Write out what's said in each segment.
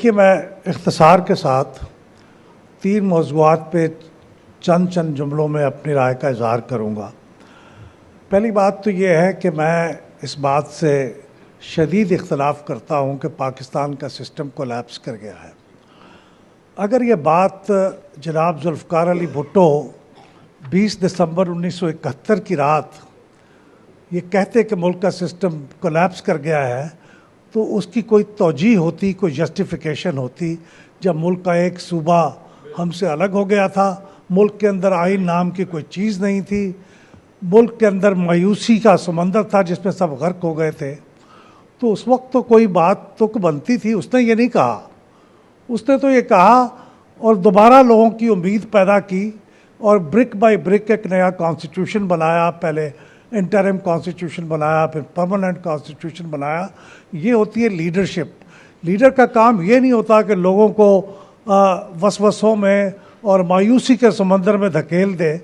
कि मैं इख्तिसार के साथ 3 मौज़ूआत पे चंद जुमलों में अपनी राय का इज़हार करूँगा। पहली बात तो ये है कि मैं इस बात से शदीद इख्तलाफ करता हूँ कि पाकिस्तान का सिस्टम कोलैप्स कर गया है। अगर ये बात जनाब जुल्फ़िकार अली भुट्टो 20 दिसंबर 1971 की रात ये कहते कि मुल्क का सिस्टम कोलैप्स कर गया है, तो उसकी कोई तौजीह होती, कोई जस्टिफिकेशन होती। जब मुल्क का एक सूबा हमसे अलग हो गया था, मुल्क के अंदर आइन नाम की कोई चीज़ नहीं थी, मुल्क के अंदर मायूसी का समंदर था जिसमें सब गर्क हो गए थे, तो उस वक्त तो कोई बात तो बनती थी। उसने ये नहीं कहा, उसने तो ये कहा और दोबारा लोगों की उम्मीद पैदा की और ब्रिक बाय ब्रिक एक नया कॉन्स्टिट्यूशन बनाया। पहले इंटरिम कॉन्स्टिट्यूशन बनाया, फिर परमानेंट कॉन्स्टिट्यूशन बनाया। ये होती है लीडरशिप। लीडर का काम ये नहीं होता कि लोगों को वसवसों में और मायूसी के समंदर में धकेल दे।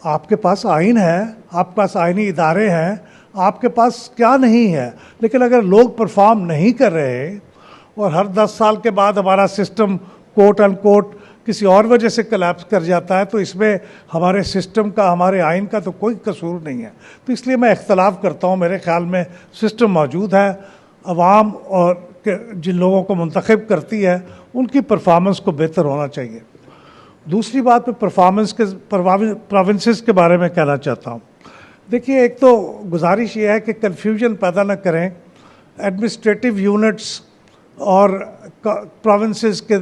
आपके पास आइन है, आपके पास आइनी इदारे हैं, आपके पास क्या नहीं है। लेकिन अगर लोग परफॉर्म नहीं कर रहे और हर 10 साल के बाद हमारा सिस्टम कोट अनकोट किसी और वजह से कोलैप्स कर जाता है, तो इसमें हमारे सिस्टम का, हमारे आइन का तो कोई कसूर नहीं है। तो इसलिए मैं इख्तलाफ करता हूँ। मेरे ख्याल में सिस्टम मौजूद है, अवाम और जिन लोगों को मुंतखब करती है उनकी परफॉर्मेंस को बेहतर होना चाहिए। दूसरी बात मैं प्रोविंसेस के बारे में कहना चाहता हूँ। देखिए, एक तो गुजारिश ये है कि कन्फ्यूजन पैदा न करें एडमिनिस्ट्रेटिव यूनिट्स और प्रोविंसेस के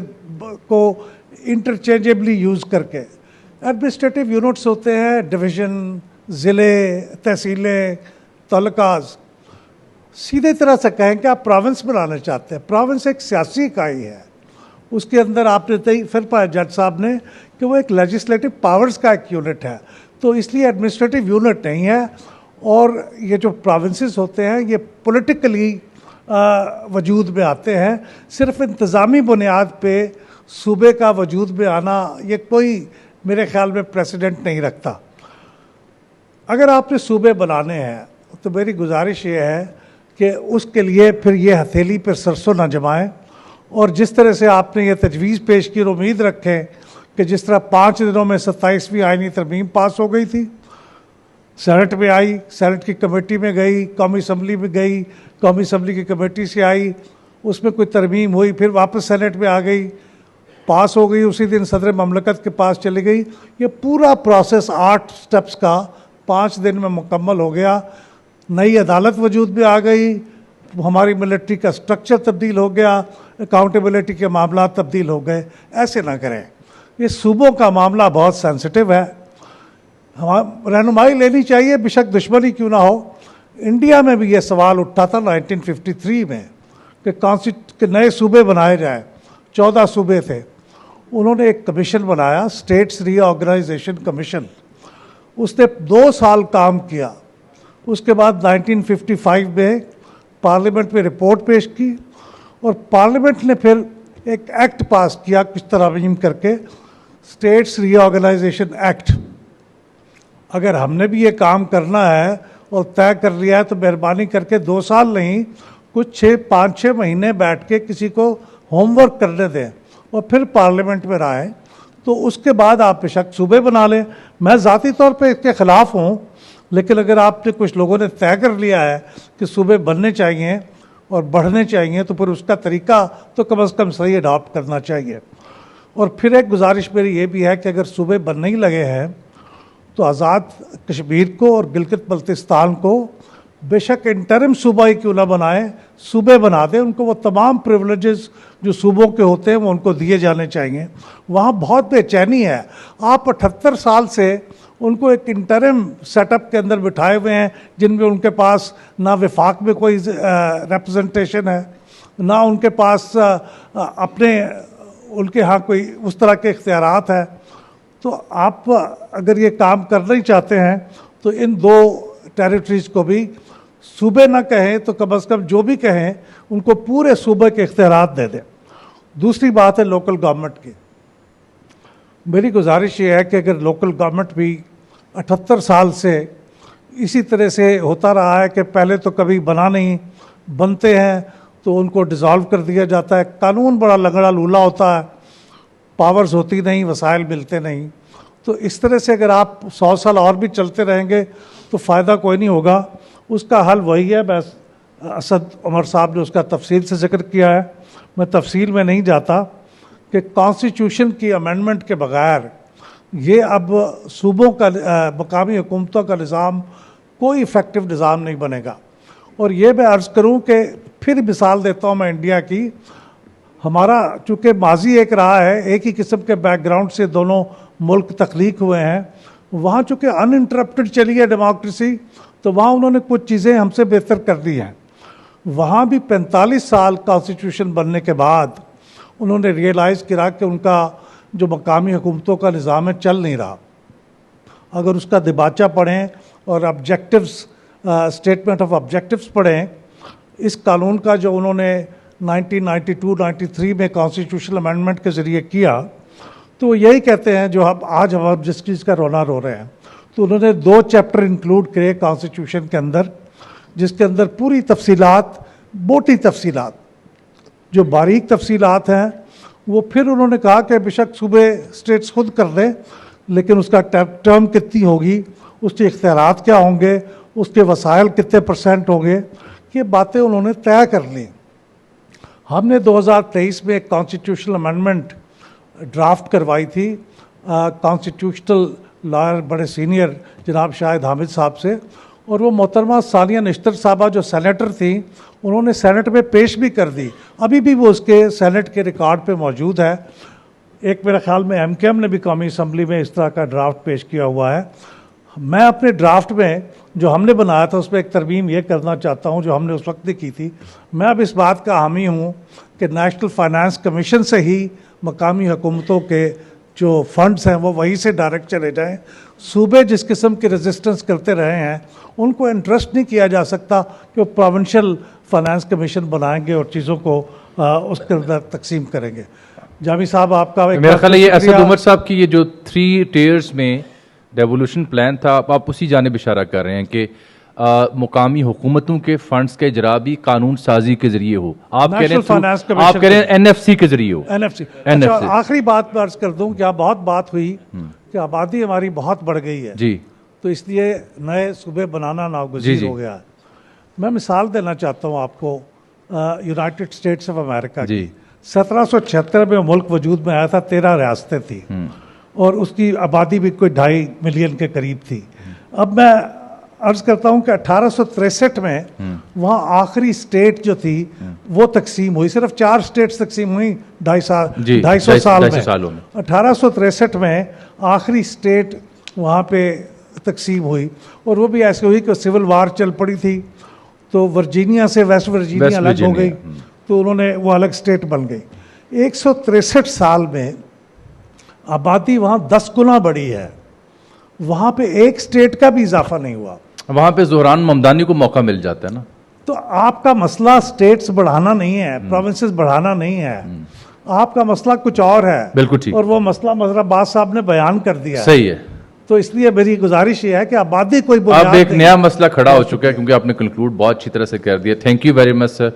को इंटरचेंजेबली यूज़ करके। एडमिनिस्ट्रेटिव यूनिट्स होते हैं डिवीज़न, ज़िले, तहसीलें, तालुकाज़। सीधे तरह से कहें कि आप प्रोविंस बनाना चाहते हैं। प्रोविंस एक सियासी इकाई है, उसके अंदर आपने फिर पाया जज साहब ने कि वो एक लेजिस्लेटिव पावर्स का एक यूनिट है, तो इसलिए एडमिनिस्ट्रेटिव यूनिट नहीं है। और ये जो प्रोविंसेस होते हैं ये पॉलिटिकली वजूद में आते हैं। सिर्फ इंतज़ामी बुनियाद पे सूबे का वजूद में आना ये कोई मेरे ख्याल में प्रेसिडेंट नहीं रखता। अगर आपने सूबे बनाने हैं तो मेरी गुजारिश ये है कि उसके लिए फिर ये हथेली पर सरसों ना जमाएं, और जिस तरह से आपने ये तजवीज़ पेश की और उम्मीद रखें कि जिस तरह 5 दिनों में 27वीं आइनी तरमीम पास हो गई थी, सेनेट में आई, सेनेट की कमेटी में गई, कौमी असम्बली में गई, कौमी असम्बली की कमेटी से आई, उसमें कोई तरमीम हुई, फिर वापस सेनेट में आ गई, पास हो गई, उसी दिन सदर ममलकत के पास चली गई। ये पूरा प्रोसेस 8 स्टेप्स का 5 दिन में मुकम्मल हो गया। नई अदालत वजूद में आ गई, हमारी मिलिट्री का स्ट्रक्चर तब्दील हो गया, अकाउंटेबिलिटी के मामला तब्दील हो गए। ऐसे ना करें, ये सूबों का मामला बहुत सेंसिटिव है। हम रहनुमाई लेनी चाहिए, बेशक दुश्मनी क्यों ना हो। इंडिया में भी ये सवाल उठा था 1953 में कि नए सूबे बनाए जाए। 14 सूबे थे, उन्होंने एक कमीशन बनाया, स्टेट्स रीऑर्गेनाइजेशन कमीशन। उसने 2 साल काम किया। उसके बाद 1955 में पार्लियामेंट में रिपोर्ट पेश की और पार्लियामेंट ने फिर एक एक्ट पास किया कुछ तरमीम करके, स्टेट्स रीऑर्गेनाइजेशन एक्ट। अगर हमने भी ये काम करना है और तय कर लिया है तो मेहरबानी करके 2 साल नहीं, कुछ 5-6 महीने बैठ के किसी को होमवर्क करने दें और फिर पार्लियामेंट में आएँ, तो उसके बाद आप बेशक सूबे बना लें। मैं ज़ाती तौर पे इसके ख़िलाफ़ हूँ, लेकिन अगर आपने कुछ लोगों ने तय कर लिया है कि सूबे बनने चाहिए और बढ़ने चाहिए, तो फिर उसका तरीका तो कम से कम सही अडॉप्ट करना चाहिए। और फिर एक गुजारिश मेरी ये भी है कि अगर सूबे बनने ही लगे हैं तो आज़ाद कश्मीर को और गिलगित बल्तिस्तान को बेशक इंटरिम सूबा ही क्यों ना बनाए, सूबे बना दें। उनको वो तमाम प्रिविलेजेस जो सूबों के होते हैं वो उनको दिए जाने चाहिए। वहाँ बहुत बेचैनी है। आप 78 साल से उनको एक इंटरिम सेटअप के अंदर बिठाए हुए हैं जिनमें उनके पास ना विफाक में कोई रिप्रेजेंटेशन है, ना उनके पास अपने उनके यहाँ कोई उस तरह के इख्तियारात है। तो आप अगर ये काम करना ही चाहते हैं तो इन 2 टेरिटरीज़ को भी सूबे ना कहें तो कम से कम जो भी कहें उनको पूरे सूबे के इख्तियारात दे दें। दूसरी बात है लोकल गवर्नमेंट की। मेरी गुजारिश ये है कि अगर लोकल गवर्नमेंट भी 78 साल से इसी तरह से होता रहा है कि पहले तो कभी बना नहीं, बनते हैं तो उनको डिसॉल्व कर दिया जाता है। कानून बड़ा लगड़ा लूला होता है, पावर्स होती नहीं, वसाइल मिलते नहीं। तो इस तरह से अगर आप 100 साल और भी चलते रहेंगे तो फ़ायदा कोई नहीं होगा। उसका हल वही है, बस असद उमर साहब ने उसका तफसील से जिक्र किया है, मैं तफसील में नहीं जाता, कि कॉन्स्टिट्यूशन की अमेंडमेंट के बगैर ये अब सूबों का मकामी हुकूमतों का निज़ाम कोई इफ़ेक्टिव निज़ाम नहीं बनेगा। और ये मैं अर्ज़ करूँ कि फिर मिसाल देता हूँ मैं इंडिया की, हमारा चूँकि माजी एक रहा है, एक ही किस्म के बैकग्राउंड से दोनों मुल्क तख्लीक हुए हैं, वहाँ चूँकि अनइंटरप्टेड चली है डेमोक्रेसी, तो वहाँ उन्होंने कुछ चीज़ें हमसे बेहतर कर दी हैं। वहाँ भी 45 साल कॉन्स्टिट्यूशन बनने के बाद उन्होंने रियलाइज़ किया कि उनका जो मकामी हुकूमतों का निज़ाम है चल नहीं रहा। अगर उसका दिबाचा पढ़ें और ऑब्जेक्टिव्स, स्टेटमेंट ऑफ ऑब्जेक्टिव्स पढ़ें, इस कानून का जो उन्होंने 1992-93 में कॉन्स्टिट्यूशनल अमेंडमेंट के ज़रिए किया, तो वो यही कहते हैं जो हम जिस चीज़ का रोना रो रहे हैं। तो उन्होंने 2 चैप्टर इंक्लूड करे कॉन्स्टिट्यूशन के अंदर, जिसके अंदर पूरी तफसीलात, मोटी तफसीलात, जो बारीक तफसीलात हैं, वो फिर उन्होंने कहा कि बेशक सूबे स्टेट्स खुद कर दें, लेकिन उसका टर्म कितनी होगी, उसके इख्तियारात क्या होंगे, उसके वसाइल कितने % होंगे, ये बातें उन्होंने तय कर ली। हमने 2023 में एक कॉन्स्टिट्यूशनल अमेंडमेंट ड्राफ्ट करवाई थी कॉन्स्टिट्यूशनल लॉयर बड़े सीनियर जनाब शाहिद हामिद साहब से, और वो मोहतरमा सानिया निश्तर साहबा जो सेनेटर थी, उन्होंने सेनेट में पेश भी कर दी। अभी भी वो उसके सेनेट के रिकॉर्ड पे मौजूद है। एक मेरे ख्याल में MKM ने भी कौमी असम्बली में इस तरह का ड्राफ्ट पेश किया हुआ है। मैं अपने ड्राफ्ट में जो हमने बनाया था उसमें एक तरमीम ये करना चाहता हूँ जो हमने उस वक्त भी की थी। मैं अब इस बात का हामी हूँ कि नेशनल फाइनेंस कमीशन से ही मकामी हुकूमतों के जो फंड्स हैं वो वहीं से डायरेक्ट चले जाएं। सूबे जिस किस्म की रेजिस्टेंस करते रहे हैं उनको इंटरेस्ट नहीं किया जा सकता कि वो प्रोविंशियल फाइनेंस कमीशन बनाएंगे और चीज़ों को उसके अंदर तकसीम करेंगे। जामी साहब आपका मेरा ख्याल है ये असद उमर साहब की ये जो 3 टियर्स में डेवोल्यूशन प्लान था, आप उसी जानिब इशारा कर रहे हैं कि मुकामी हुकूमतों के फंड्स के इजरा भी कानून साजी के जरिए हो। आप कह रहे हैं NFC के जरिए हो। NFC। अच्छा, आखिरी बात मैं अर्ज कर दूं कि बहुत बात हुई कि आबादी हमारी बहुत बढ़ गई है जी, तो इसलिए नए सूबे बनाना नागुज़ीर हो गया है। मैं मिसाल देना चाहता हूँ आपको यूनाइटेड स्टेट्स ऑफ अमेरिका की। 1776 में मुल्क वजूद में आया था, 13 रियासतें थी और उसकी आबादी भी कोई 2.5 मिलियन के करीब थी। अब मैं अर्ज करता हूँ कि 1863 में वहाँ आखिरी स्टेट जो थी वो तकसीम हुई। सिर्फ 4 स्टेट्स तकसीम हुई 250 साल में। 1863 में आखिरी स्टेट वहाँ पे तकसीम हुई और वो भी ऐसे हुई कि सिविल वार चल पड़ी थी, तो वर्जीनिया से वेस्ट वर्जीनिया अलग हो गई, तो उन्होंने वो अलग स्टेट बन गई। 163 साल में आबादी वहाँ 10 गुना बढ़ी है, वहाँ पे एक स्टेट का भी इजाफा नहीं हुआ। वहाँ पे ज़ोहरान ममदानी को मौका मिल जाता है ना। तो आपका मसला स्टेट्स बढ़ाना नहीं है, प्रोविंसेस बढ़ाना नहीं है, आपका मसला कुछ और है। बिल्कुल ठीक। और वो मसला मजराबाद साहब ने बयान कर दिया। सही है। तो इसलिए मेरी गुजारिश ये है कि आबादी कोई अब एक नया मसला खड़ा हो चुका है, क्योंकि आपने कंक्लूड बहुत अच्छी तरह से कर दिया। Thank you very much sir.